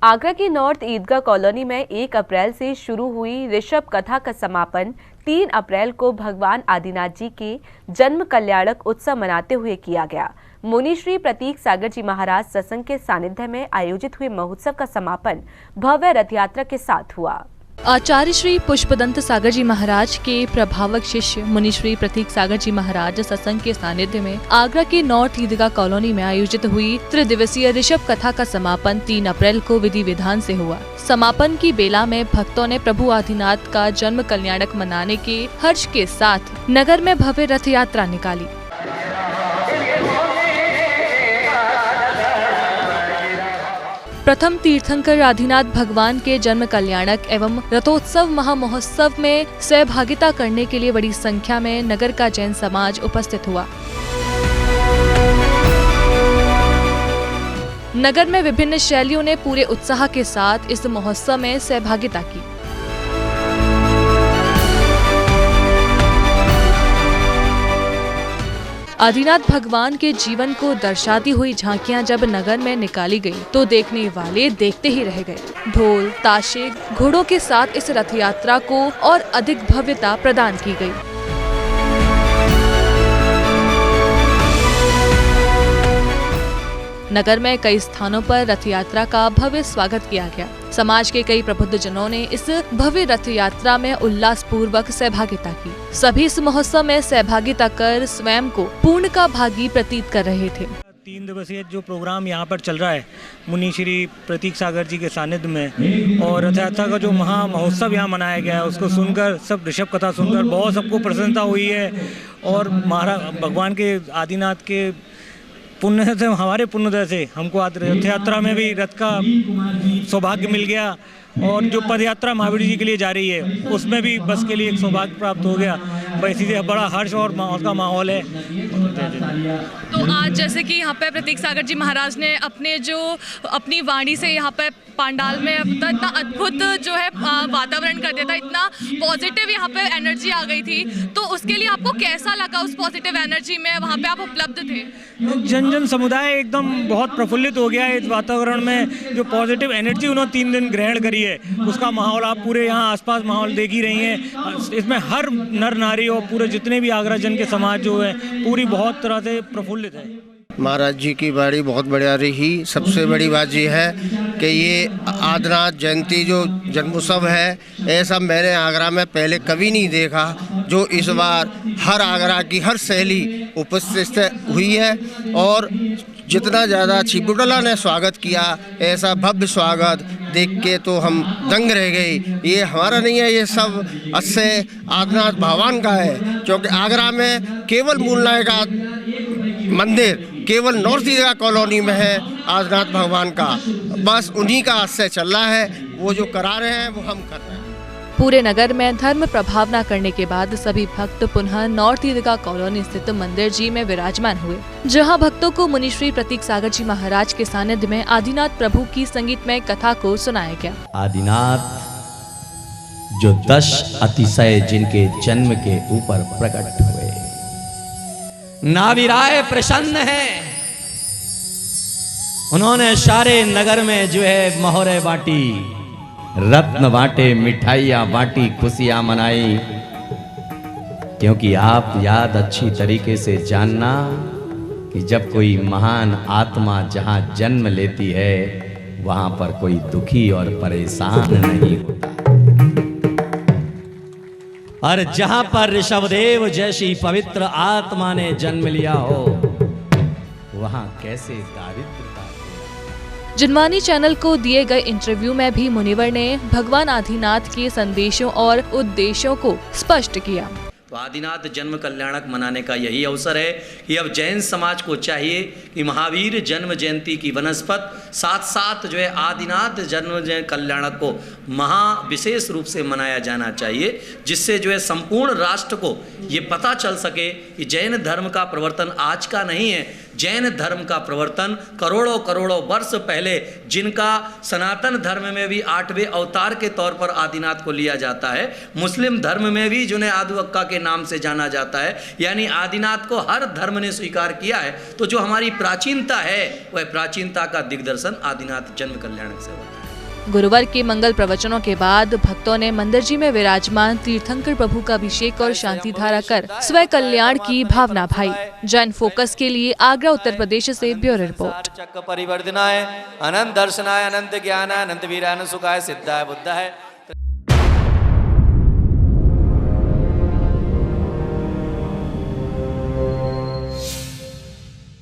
आगरा की नॉर्थ ईदगाह कॉलोनी में 1 अप्रैल से शुरू हुई ऋषभ कथा का समापन 3 अप्रैल को भगवान आदिनाथ जी के जन्म कल्याणक उत्सव मनाते हुए किया गया। मुनि श्री प्रतीक सागर जी महाराज सत्संग के सानिध्य में आयोजित हुए महोत्सव का समापन भव्य रथ यात्रा के साथ हुआ। आचार्य श्री पुष्पदंत सागर जी महाराज के प्रभावक शिष्य मुनि श्री प्रतीक सागर जी महाराज सत्संग के सानिध्य में आगरा के नॉर्थ ईदगाह कॉलोनी में आयोजित हुई त्रिदिवसीय ऋषभ कथा का समापन 3 अप्रैल को विधि विधान से हुआ। समापन की बेला में भक्तों ने प्रभु आदिनाथ का जन्म कल्याणक मनाने के हर्ष के साथ नगर में भव्य रथ यात्रा निकाली। प्रथम तीर्थंकर आदिनाथ भगवान के जन्म कल्याणक एवं रथोत्सव महामहोत्सव में सहभागिता करने के लिए बड़ी संख्या में नगर का जैन समाज उपस्थित हुआ। नगर में विभिन्न शैलियों ने पूरे उत्साह के साथ इस महोत्सव में सहभागिता की। आदिनाथ भगवान के जीवन को दर्शाती हुई झांकियां जब नगर में निकाली गई तो देखने वाले देखते ही रह गए। ढोल, ताशे, घोड़ों के साथ इस रथ यात्रा को और अधिक भव्यता प्रदान की गई। नगर में कई स्थानों पर रथ यात्रा का भव्य स्वागत किया गया। समाज के कई प्रबुद्ध जनों ने इस भव्य रथ यात्रा में उल्लास पूर्वक सहभागिता की। सभी इस महोत्सव में सहभागिता कर स्वयं को पूर्ण का भागी प्रतीत कर रहे थे। 3 दिवसीय जो प्रोग्राम यहाँ पर चल रहा है मुनि श्री प्रतीक सागर जी के सानिध्य में और रथ यात्रा का जो महा महोत्सव यहाँ मनाया गया है उसको सुनकर सब ऋषभ कथा सुनकर बहुत सबको प्रसन्नता हुई है। और महाराज भगवान के आदिनाथ के पुण्य से हमारे पुण्योदय से हमको रथ यात्रा में भी रथ का सौभाग्य मिल गया और जो पद यात्रा महावीर जी के लिए जा रही है उसमें भी बस के लिए एक सौभाग्य प्राप्त हो गया। वैसे ही बड़ा हर्ष और का माहौल है। तो आज जैसे कि यहाँ पे प्रतीक सागर जी महाराज ने अपनी वाणी से यहाँ पे पंडाल में इतना अद्भुत जो है वातावरण कर दिया था, इतना पॉजिटिव यहाँ पे एनर्जी आ गई थी, तो उसके लिए आपको कैसा लगा? उस पॉजिटिव एनर्जी में वहाँ पे आप उपलब्ध थे? जन समुदाय एकदम बहुत प्रफुल्लित हो गया है इस वातावरण में। जो पॉजिटिव एनर्जी उन्होंने 3 दिन ग्रहण करी है उसका माहौल आप पूरे यहाँ आसपास माहौल देख ही रही हैं। इसमें हर नर नारी और पूरे जितने भी आगरा जन के समाज जो है पूरी बहुत तरह से प्रफुल्लित है। महाराज जी की वाणी बहुत बढ़िया रही। सबसे बड़ी बात ये है कि ये आदिनाथ जयंती जो जन्मोत्सव है ऐसा मैंने आगरा में पहले कभी नहीं देखा, जो इस बार हर आगरा की हर शैली उपस्थित हुई है और जितना ज़्यादा छिपुटला ने स्वागत किया, ऐसा भव्य स्वागत देख के तो हम दंग रह गए। ये हमारा नहीं है, ये सब अच्छे आदिनाथ भगवान का है, क्योंकि आगरा में केवल मूलनायक मंदिर केवल नॉर्थ ईदगाह कॉलोनी में है आदिनाथ भगवान का। बस उन्हीं का आश्रय चल रहा है, वो जो करा रहे हैं वो हम कर रहे हैं। पूरे नगर में धर्म प्रभाव न करने के बाद सभी भक्त पुनः नॉर्थ ईदगाह कॉलोनी स्थित मंदिर जी में विराजमान हुए, जहां भक्तों को मुनि श्री प्रतीक सागर जी महाराज के सानिध्य में आदिनाथ प्रभु की संगीतमय कथा को सुनाया गया। आदिनाथ जो 10 अतिशय जिनके जन्म के ऊपर प्रकट हुए, नाविराय प्रसन्न है। उन्होंने सारे नगर में जो है मोहरे बांटी, रत्न बांटे, मिठाइयां बांटी, खुशियां मनाई। क्योंकि आप याद अच्छी तरीके से जानना कि जब कोई महान आत्मा जहां जन्म लेती है वहां पर कोई दुखी और परेशान नहीं होता। और जहां पर ऋषभदेव जैसी पवित्र आत्मा ने जन्म लिया हो वहां कैसे दारिद्रता। जनवाणी चैनल को दिए गए इंटरव्यू में भी मुनिवर ने भगवान आदिनाथ के संदेशों और उद्देश्यों को स्पष्ट किया। तो आदिनाथ जन्म कल्याणक मनाने का यही अवसर है कि अब जैन समाज को चाहिए कि महावीर जन्म जयंती की वनस्पत साथ साथ जो है आदिनाथ जन्म कल्याणक को विशेष रूप से मनाया जाना चाहिए, जिससे जो है संपूर्ण राष्ट्र को ये पता चल सके कि जैन धर्म का प्रवर्तन आज का नहीं है। जैन धर्म का प्रवर्तन करोड़ों करोड़ों वर्ष पहले, जिनका सनातन धर्म में भी 8वें अवतार के तौर पर आदिनाथ को लिया जाता है, मुस्लिम धर्म में भी जिन्हें आदुअक्का के नाम से जाना जाता है, यानी आदिनाथ को हर धर्म ने स्वीकार किया है। तो जो हमारी प्राचीनता है वह प्राचीनता का दिग्दर्शन आदिनाथ जन्म कल्याणक से होता है। गुरुवार के मंगल प्रवचनों के बाद भक्तों ने मंदिर जी में विराजमान तीर्थंकर प्रभु का अभिषेक और शांति धारा कर स्वयं कल्याण की भावना भाई। जैन फोकस के लिए आगरा उत्तर प्रदेश से ब्यूरो रिपोर्ट। चक्र परिवर्तनाय अनंत दर्शनाय अनंत ज्ञानाय अनंत वीराय सुखाय सिद्धाय बुद्धाय